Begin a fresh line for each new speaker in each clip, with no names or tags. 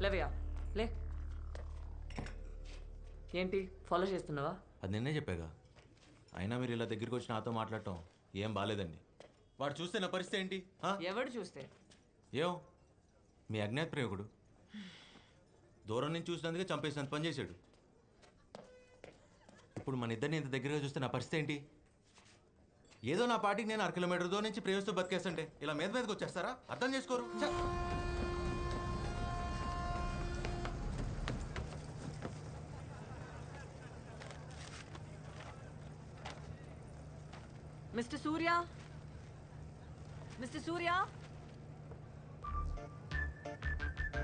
లేవయ్యా లే. ఏంటి ఫాలో చేస్తున్నావా?
అది నిన్నే చెప్పాగా. అయినా మీరు ఇలా దగ్గరికి వచ్చి నాతో మాట్లాడటం ఏం బాగాలేదండి. వాడు చూస్తే నా పరిస్థితి ఏంటి?
ఎవడు చూస్తే?
ఏం మీ అజ్ఞాత ప్రేమికుడు దూరం నుంచి చూసినందుకే చంపేసినంత పని చేశాడు. ఇప్పుడు మన ఇద్దరిని ఇంత దగ్గరగా చూస్తే నా పరిస్థితి ఏంటి? ఏదో నా పార్టీకి నేను 1 కిలోమీటర్ దూరం నుంచి ప్రేమిస్తూ బతికేస్తుంటే ఇలా మీదకి వచ్చేస్తారా? అర్థం చేసుకోరు.
మిస్టర్ సూర్య, మిస్టర్ సూర్య,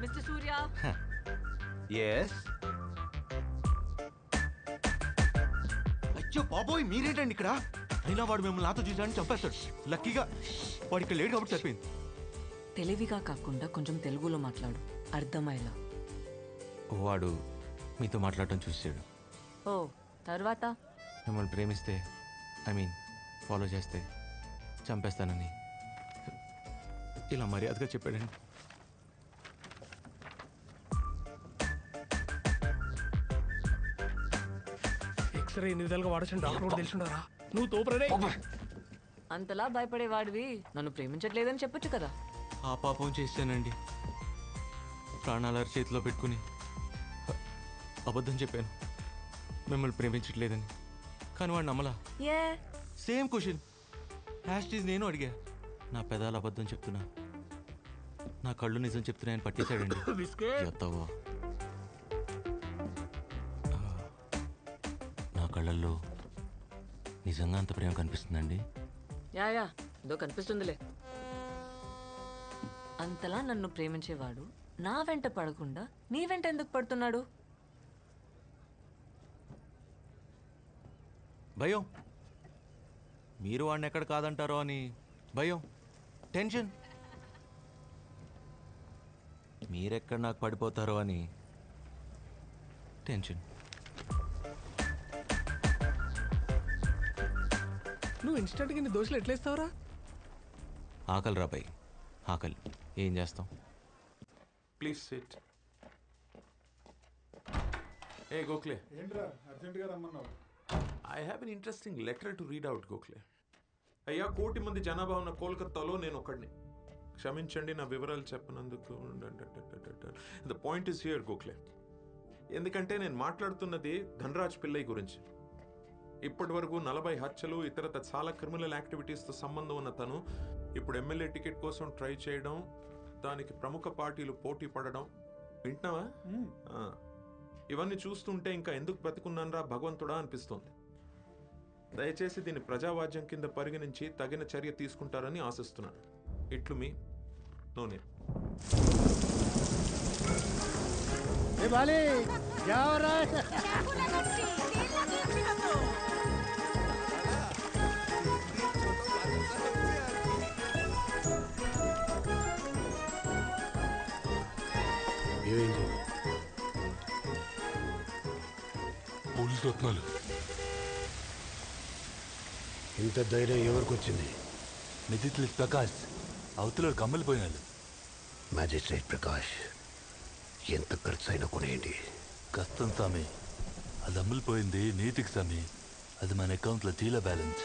మిస్టర్ సూర్య.
ఎస్. అయ్యో బాబోయ్, మీరేంటండి ఇక్కడ? అయినా వాడు మిమ్మల్ని నాతో చూసాడని చంపేస్తాడు. లక్కీగా వాడు ఇక్కడ లేడు కాబట్టి సరిపోయింది.
తెలివిగా కాకుండా కొంచెం తెలుగులో మాట్లాడు, అర్థమయ్యేలా.
వాడు మీతో మాట్లాడటం చూసాడు.
ఓ తర్వాత?
మిమ్మల్ని ప్రేమిస్తే ఫాలో చేస్తే చంపేస్తానని ఇలా మర్యాదగా చెప్పాడండి.
ఎక్స్రే ఎన్ని విధాలుగా వాడొచ్చని డాక్టర్ కూడా తెలుసుండారా? నువ్వు తోపరే.
అంతలా భయపడేవాడివి నన్ను ప్రేమించట్లేదని చెప్పొచ్చు కదా.
ఆ పాపం చేశానండి. ప్రాణాల చేతిలో పెట్టుకుని అబద్ధం చెప్పాను మిమ్మల్ని ప్రేమించట్లేదని. కానీ వాడు నమ్మలా.
ఏ
సేమ్ క్వశ్చన్ హ్యాష్టీజ్ నేను అడిగా. నా పెదాలు అబద్ధం చెప్తున్నా, నా కళ్ళు నిజం చెప్తున్నాయని పట్టేశాడండి. ఎత్తవా నా కళ్ళల్లో నిజంగా అంత ప్రేమ కనిపిస్తుందండి.
యా ఏదో కనిపిస్తుందిలే. అంతలా నన్ను ప్రేమించేవాడు నా వెంట పడకుండా నీ వెంట ఎందుకు పడుతున్నాడు?
భయం. మీరు వాడిని ఎక్కడ కాదంటారో అని భయం, టెన్షన్. మీరెక్కడ నాకు పడిపోతారో అని టెన్షన్.
నువ్వు ఇన్స్టెంట్గా నీ దోశలు ఎట్లేస్తావురా?
ఆకలి రాబాయి, ఆకలి. ఏం చేస్తాం?
Please SIT. ఏ గోఖలే,
ఏంట్రా అర్జెంటుగా రమ్మన్నావు?
I have an interesting letter to read out Gokhale. అయ్యా, 1 కోటి మంది జనాభా ఉన్న కోల్కతాలో నేను ఒకడిని. క్షమించండి నా వివరాలు చెప్పనందుకు. The point is here Gokhale. ఎందుకంటే నేను మాట్లాడుతున్నది ధనరాజ్ పిల్లై గురించి. ఇప్పటి వరకు 40 హత్యలు ఇతరత చాలా క్రిమినల్ యాక్టివిటీస్తో సంబంధం ఉన్న తను ఇప్పుడు ఎమ్మెల్యే టికెట్ కోసం ట్రై చేయడం, దానికి ప్రముఖ పార్టీలు పోటీ పడడం వింటున్నావా? ఇవన్నీ చూస్తుంటే ఇంకా ఎందుకు బ్రతికున్నానరా భగవంతుడా అనిపిస్తోంది. దయచేసి దీన్ని ప్రజావాజ్యం కింద పరిగణించి తగిన చర్య తీసుకుంటారని ఆశిస్తున్నాను. ఇట్లు మీ నోనే.
పోలీసు రత్నాలు.
ఇంత ధైర్యం ఎవరికి వచ్చింది?
మెజిస్ట్రేట్ ప్రకాష్ అవతల కమ్మలిపోయినాడు.
మ్యాజిస్ట్రేట్ ప్రకాష్, ఎంత ఖర్చు అయినా కొనేయండి.
కష్టం స్వామి, అది అమ్ములిపోయింది నీతికి స్వామి. అది మన అకౌంట్లో జీరో బ్యాలెన్స్.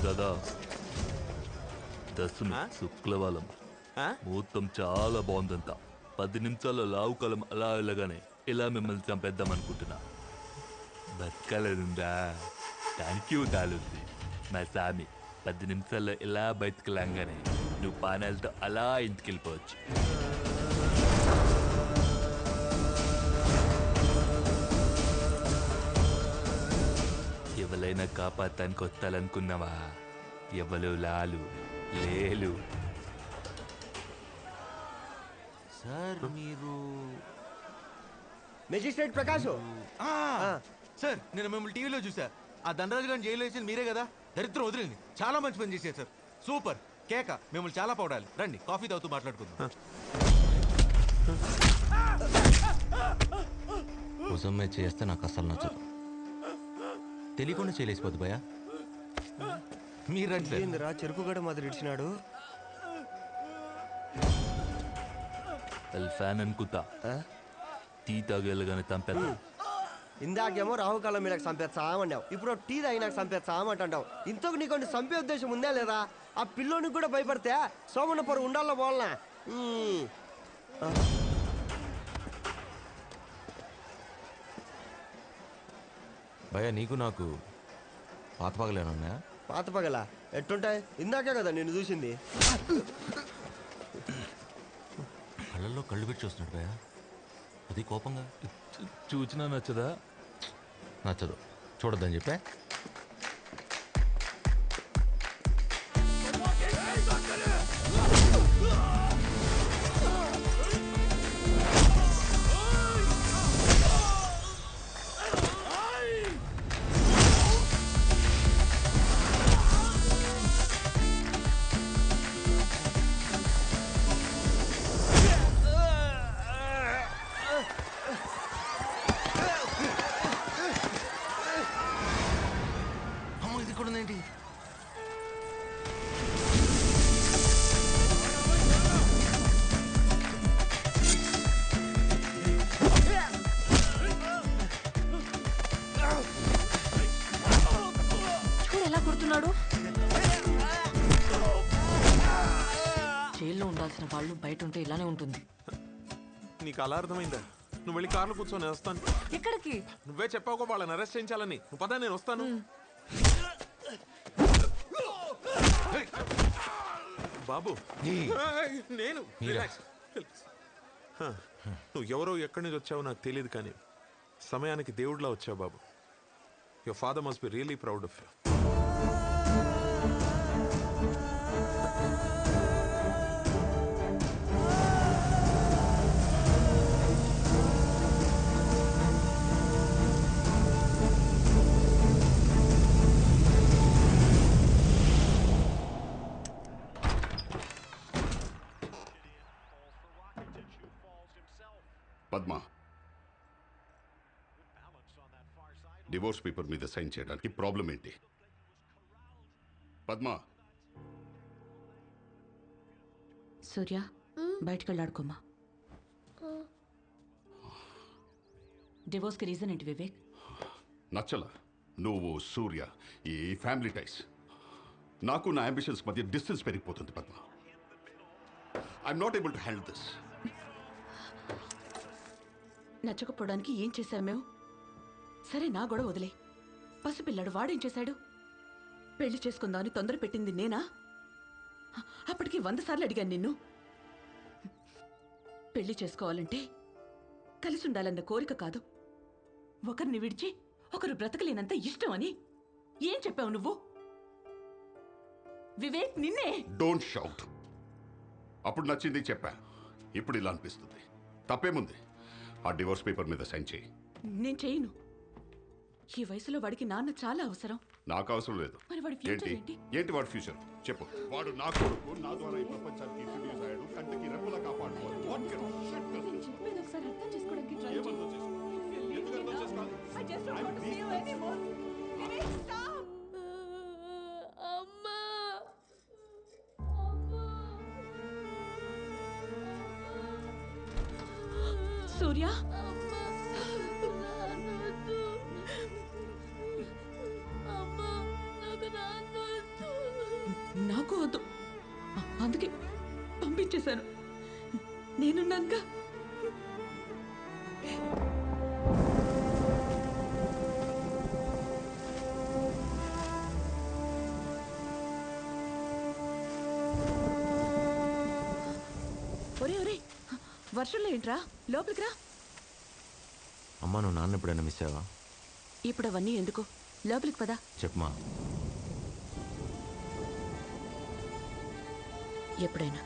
దాదా, దశమి శుక్లవారం ముహూర్తం చాలా బాగుందంట. 10 నిమిషాల్లో లావు కాలం అలా వెళ్ళగానే ఇలా మిమ్మల్ని చంపేద్దాం అనుకుంటున్నా. బతకాలనుందా? థ్యాంక్ యూ డాలుంది మా సామి. 10 నిమిషాల్లో ఇలా బయటకు లాగానే నువ్వు పానాలతో అలా ఇంటికి వెళ్ళిపోవచ్చు. ఎవరైనా కాపాడటానికి వస్తాలనుకున్నావా? ఎవరు లాలు లేలు.
సార్ మీరు
మెజిస్ట్రేట్ ప్రకాష్
సార్, నేను మిమ్మల్ని టీవీలో చూసా. ఆ ధనరాజు గారిని జైలు వేసింది మీరే కదా. దరిద్రం వదిలింది. చాలా మంచి పని చేశారు సార్. సూపర్ కేక. మిమ్మల్ని చాలా పొగడాలి. రండి కాఫీ తాగుతూ మాట్లాడుకుందాం. ఉసమ్మే చేస్తే నాకు అస్సలు నచ్చదు. తెలియకుండా చేయలేసిపోద్దు భయ. మీరంటే
ఏందిరా చెరుకుగడ మాదిరి ఇడిచినాడు.
ఫ్యాన్ అనుకుంటా టీ తాగేలాగానే తంపేద్దాం.
ఇందాకేమో రాహుకాలం మీద చంపేస్తామన్నావు, ఇప్పుడు టీ తాగినాక చంపేస్తామంటావు. ఇంతకు నీకు చంపే ఉద్దేశం ఉందా లేదా? ఆ పిల్లోనికి కూడా భయపడితే సోమన్న పొర ఉండాల పోవాలనా?
భయ నీకు నాకు పాత పగలేనున్నాయా?
పాత పగల ఎట్టుంటాయి? ఇందాకే కదా నేను చూసింది.
కళ్ళల్లో కళ్ళు పెట్టి చూస్తున్నాడు భయ. అది కోపంగా.
చూచినా నచ్చదా?
నచ్చదు. చూడొద్దని చెప్పా.
జైల్లో ఉండాల్సిన వాళ్ళు బయట ఉంటే ఇలానే ఉంటుంది.
నీకు అలా అర్థమైందా? నువ్వు వెళ్ళి కార్లో కూర్చొని వస్తాను.
ఎక్కడికి?
నువ్వే చెప్పావు వాళ్ళని అరెస్ట్ చేయించాలని. నువ్వు పదా, నేను వస్తాను. బాబు నేను నువ్వు ఎవరో ఎక్కడి నుంచి వచ్చావో నాకు తెలియదు, కానీ సమయానికి దేవుడిలా వచ్చావు బాబు. Your father must be really proud of you.
Padma, divorce paper మీద సైన్ చేయడానికి ప్రాబ్లం ఏంటి? పద్మ,
సూర్య బయటకు వెళ్ళాడుకోమ్మా. డివోర్స్కి రీజన్ ఏంటి వివేక్?
నచ్చల నువ్వు సూర్య ఈ ఫ్యామిలీ టైస్. నాకు నా అంబిషన్స్ మధ్య డిస్టెన్స్ పెరిగిపోతుంది Padma. I'm not able to handle this.
నచ్చకపోవడానికి ఏం చేశాం మేము? సరే నా గొడవ వదిలే. పసిపిల్లాడు వాడేం చేశాడు? పెళ్లి చేసుకుందామని తొందర పెట్టింది నేనా? అప్పటికి 100 సార్లు అడిగాను నిన్ను. పెళ్లి చేసుకోవాలంటే కలిసి ఉండాలన్న కోరిక కాదు, ఒకరిని విడిచి ఒకరు బ్రతకలేనంత ఇష్టం అని. ఏం చెప్పావు నువ్వు? వివేక్ నిన్నే.
Don't shout. అప్పుడు నచ్చింది చెప్పా, ఇప్పుడు ఇలా అనిపిస్తుంది. తప్పేముంది? ఆ డివోర్స్ పేపర్ మీద సైన్ చేయి.
నేను చేయను. ఈ వయసులో వాడికి నాన్న చాలా అవసరం.
నాకు అవసరం లేదు.
మరి వాడి ఫ్యూచర్ ఏంటి?
ఏంటి వాడి ఫ్యూచర్ చెప్పు. వాడు నా కొడుకు, నా ద్వారా ఈ ప్రపంచానికి ఇంట్రడ్యూస్ అయ్యాడు. కంటికి రెప్పలా కాపాడుకోవాలి.
నేను చెప్పేది ఒకసారి అర్థం చేసుకోవడానికి ట్రై చేయి.
ఎందుకు అర్థం చేసుకోవాలి?
I just don't want to see you anymore. Vivek, stop. అమ్మా. సూర్య, నాకు వద్దు, అందుకే పంపించేశాను. నేనున్నాక ఒరే ఒరే, వర్షంలో ఏంట్రా? లోపలికి రా.
అమ్మా, నువ్వు నాన్న ఎప్పుడైనా మిస్ అయ్యావా?
ఇప్పుడు అవన్నీ ఎందుకు? లోపలికి పదా.
చెప్పమా.
ఎప్పుడైనా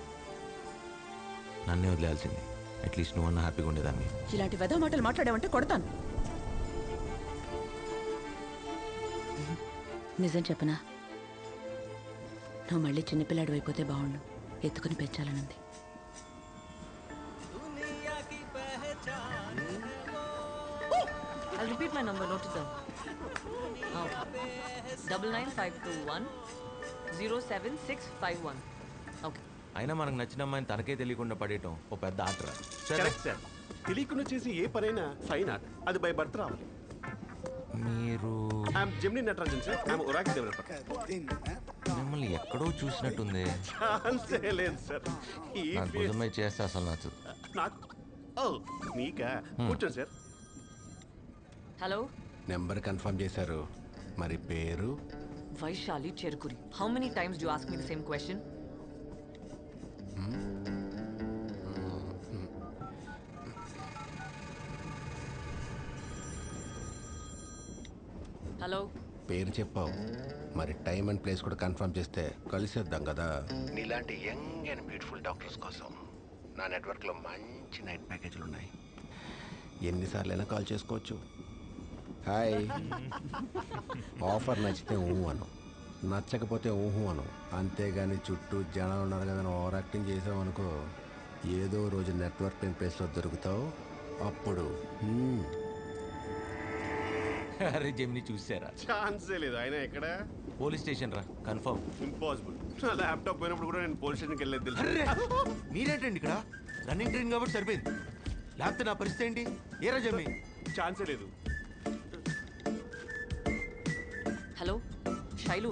నన్నే వదిలేయాల్సింది. అట్లీస్ట్ నువ్వన్నా హ్యాపీగా ఉండేదాన్ని.
ఇలాంటి వెధవ మాటలు మాట్లాడావంటే కొడతాను. నిజం చెప్పనా, నువ్వు మళ్ళీ చిన్నపిల్లాడు అయిపోతే బాగుండు. ఎత్తుకుని పెంచాలనుంది.
I'll repeat my number, note it down. 99521 07651. Okay.
అయినా మనకు నచ్చిన అమ్మాయిని తనకే తెలియకుండా పడేయటం ఓ పెద్ద ఆటరా.
Correct sir. తెలియకుండా చేసి ఏ పనైనా ఫైన్ ఆర్ట్, అది బై బర్త్ రావాలి.
మీరు
I'm Gemini Natarajan sir, I'm Oracle developer.
మిమ్మల్ని ఎక్కడో చూసినట్టుంది.
ఛాన్సే లేదు సార్. ఈ
నాకు
face-
నిజమే చేస్తే అసలు నచ్చదు.
నాకు ఓ మీకా కూర్చోండి సార్.
Hello?
నెంబర్ కన్ఫర్మ్ చేశారు, మరి పేరు?
Vaishali Cherkuri. How many times do you ask me the same question? Hello?
పేరు చెప్పావు, మరి టైం అండ్ ప్లేస్ కూడా కన్ఫర్మ్ చేస్తే కలిసేద్దాం కదా. నీలాంటి యంగ్ అండ్ బ్యూటిఫుల్ డాక్టర్స్ కోసం నా నెట్వర్క్లో మంచి నైట్ ప్యాకేజీలు ఉన్నాయి. ఎన్నిసార్లు అయినా కాల్ చేసుకోవచ్చు. హాయ్. ఆఫర్ నచ్చితే ఊహు అను, నచ్చకపోతే ఊహు అను. అంతేగాని చుట్టూ జనాలు ఉన్నారు కదా ఓవర్ యాక్టింగ్ చేసావు అనుకో, ఏదో రోజు నెట్వర్క్ లేని ప్లేస్లో దొరుకుతావు. అప్పుడు
అరే జెమిని చూసారా?
ఛాన్సే లేదు. ఆయన ఎక్కడ?
పోలీస్ స్టేషన్ రా, కన్ఫర్మ్.
ఇంపాసిబుల్. నా ల్యాప్టాప్ పోయినప్పుడు కూడా నేను పోలీస్ స్టేషన్కి వెళ్ళలేదు తెలుసు.
మీరేంటండి ఇక్కడ? రన్నింగ్ ట్రైన్ కాబట్టి సరిపోయింది. లేకపోతే నా పరిస్థితి ఏంటి? ఏరా జమ్మి?
ఛాన్సే లేదు.
హలో శైలు,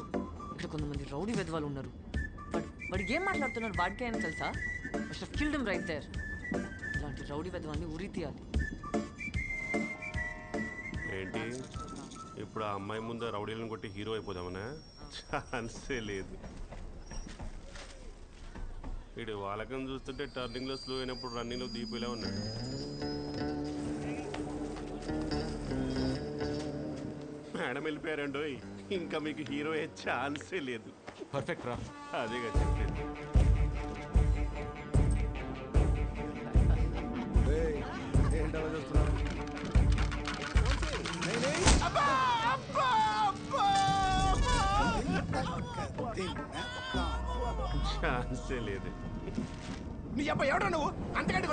ఇక్కడ కొంతమంది రౌడీ వెధవాలు ఉన్నారు. వాడు ఏం మాట్లాడుతున్నారు వాడికే అని తెలుసా? Killed him right there. ఇలాంటి రౌడీ వెధవాన్ని ఉరి తీయాలి.
ఏంటి ఇప్పుడు ఆ అమ్మాయి ముందు రౌడీలను కొట్టి హీరో అయిపోదామనా? ఛాన్సే లేదు. ఇటు వాళ్ళకం చూస్తుంటే టర్నింగ్లో స్లో అయినప్పుడు రన్నింగ్లో దీపిలా ఉన్నాడు. మేడం వెళ్ళిపోయారండో, ఇంకా మీకు హీరో అయ్యే ఛాన్సే లేదు.
పర్ఫెక్ట్ రా.
అదేగా చెప్పలేదు. ఛాన్సే లేదు.
నీ అబ్బా ఎవడో నువ్వు అంతకంటే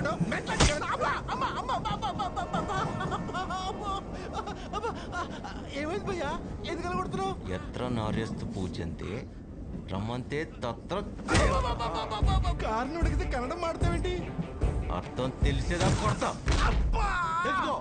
ఏమైంది భయ్యా? ఎందుకు కొడుతున్నావు?
ఎత్ర నార్యస్తు పూజంతే రమ్మంతే తత్ర.
కారుని ఉడికితే కన్నడం మాడతావేంటి?
అర్థం తెలిసేదా కొడతా. తెలుసుకో.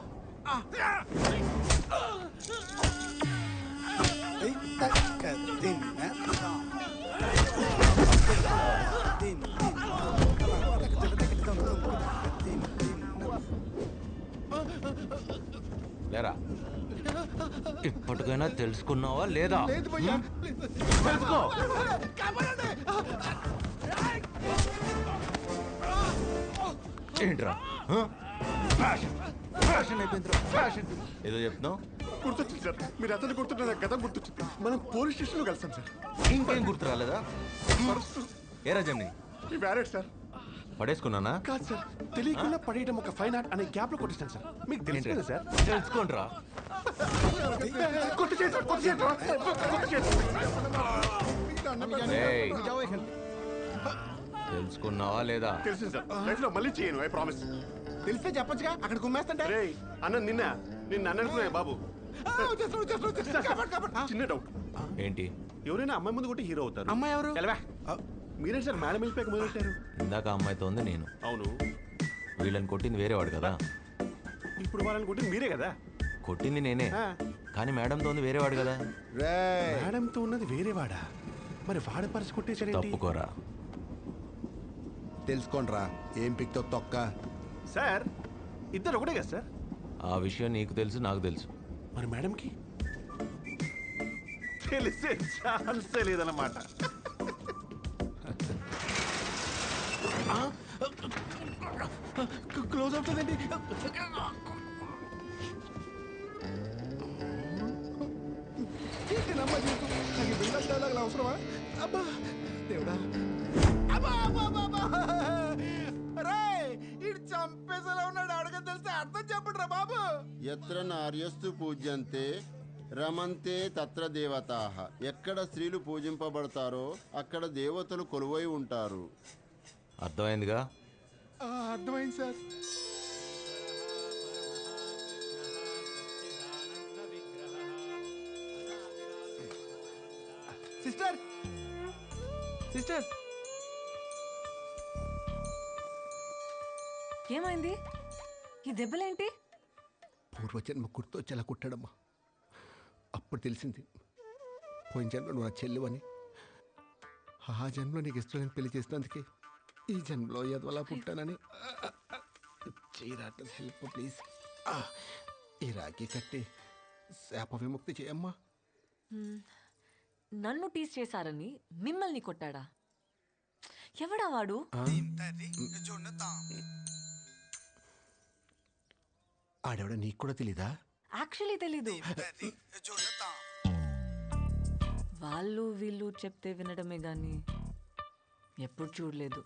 లేరా, ఇప్పటికైనా తెలుసుకున్నావా లేదా?
లేదు భయ్యా,
తెలుసుకో. ఏంట్రా ఫ్యాషన్ అయిపోయిందిరా, ఫ్యాషన్. ఏదో చెప్తున్నావు?
గుర్తొచ్చింది సార్, మీరు అతను గుర్తుంటే నాకు గతం గుర్తొచ్చింది. మనం పోలీస్ స్టేషన్లో కలిసాం సార్.
ఇంకేం గుర్తు రాలేదా? ఏరా జమ్ని,
ఈ వ్యాలెట్ సార్.
పడేసుకున్నానా?
కాదు సార్, తెలియకుండా పడేయడం ఒక ఫైన్ ఆర్ట్ అనే గ్యాప్ లో కొట్టిస్తాను సార్. మీకు తెలుసు కదా సార్.
తెలుసుకోండిరా. ఏయ్, తెలుసుకున్నావా లేదా?
తెలుసు సార్, లైఫ్ లో మళ్ళీ చేయను, ఐ ప్రామిస్.
తెలిస్తే చెప్పొచ్చుగా, అక్కడ గుమ్మేస్తంటే.
రేయ్ అన్న, నిన్న అనుకున్నా బాబు. చిన్న డౌట్.
ఏంటి?
ఎవరైనా అమ్మాయి ముందు కొట్టి హీరో అవుతారు.
అమ్మాయి ఎవరు?
మీరే సార్ మేడం వెళ్ళిపోయాక మొదలెట్టారు.
ఇందాక అమ్మాయితో ఉంది నేను.
అవును,
వీళ్ళని కొట్టింది వేరేవాడు కదా.
ఇప్పుడు వాళ్ళని కొట్టి మీరే కదా.
కొట్టింది నేనే, కానీ మేడంతో ఉంది వేరేవాడు కదా.
మేడంతో ఉన్నది వేరేవాడా? మరి వాడ పరిచి కొట్టేసాడు.
తప్పుకోరా.
తెలుసుకోండిరా, ఏం పిక్తో తొక్క. సార్ ఇద్దరు ఒకటే కదా సార్?
ఆ విషయం నీకు తెలుసు, నాకు తెలుసు.
మరి మేడంకి తెలిసే ఛాన్సే లేదన్నమాట.
క్లోజ్ అవుతుందండి. అవసరమా? అబ్బా దేవుడా, ఇటు చంపేసేలా ఉన్నాడు. అడగ తెలిస్తే అర్థం చెప్పండి రా బాబు.
ఎత్ర నార్యస్తు పూజ్యంతే రమంతే తత్ర దేవతాః. ఎక్కడ స్త్రీలు పూజింపబడతారో అక్కడ దేవతలు కొలువై ఉంటారు.
అర్థమైందిగా?
అర్థమైంది సార్.
సిస్టర్ సిస్టర్
ఏమైంది? ఈ దెబ్బలేంటి?
పూర్వజన్మ గుర్తొచ్చేలా కుట్టాడమ్మా. అప్పుడు తెలిసింది పోయిన జన్మ నువ్వు నా చెల్లివని. ఆ జన్మలో నీకు ఇష్టం పెళ్లి చేసినందుకే ఈ జన్మలో ఎదవలా పుట్టానని. చీరాట హెల్ప్ ప్లీజ్. ఈ రాఖీ కట్టి శాప విముక్తి చేయమ్మా.
నన్ను టీస్ చేశారని మిమ్మల్ని కొట్టాడా? ఎవడా వాడు?
ఆడెవడ నీకు కూడా తెలీదా?
యాక్చువల్లీ తెలీదు. వాళ్ళు వీళ్ళు చెప్తే వినడమే గాని ఎప్పుడు చూడలేదు.